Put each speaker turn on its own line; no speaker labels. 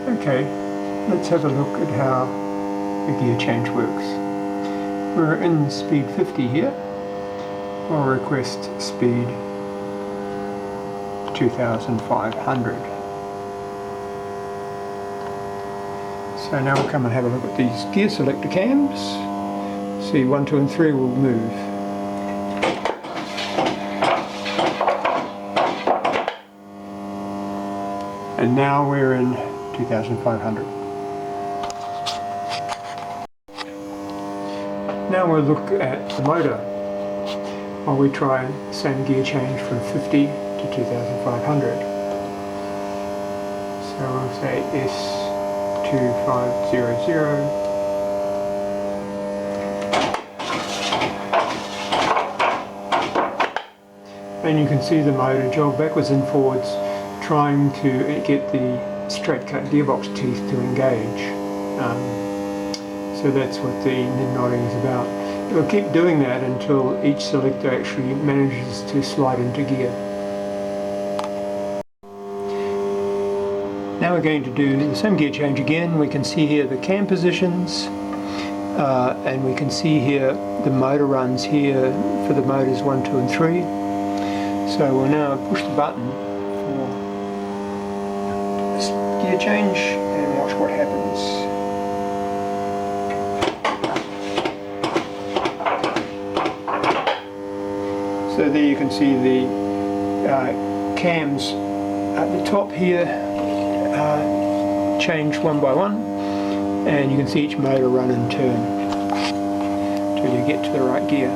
Okay, let's have a look at how the gear change works. We're in speed 50 here. I'll request speed 2500. So now we'll come and have a look at these gear selector cams. See, 1, 2 and 3 will move. And now we're in 2500. Now we'll look at the motor while we try the same gear change from 50 to 2500. So we'll say S2500. And you can see the motor jog backwards and forwards, trying to get the straight cut gearbox teeth to engage. So that's what the nid-nodding is about. It'll keep doing that until each selector actually manages to slide into gear. Now we're going to do the same gear change again. We can see here the cam positions, and we can see here the motor runs here for the motors 1, 2 and 3. So we'll now push the button for this gear change and watch what happens. So there you can see the cams at the top here change one by one, and you can see each motor run and turn until you get to the right gear.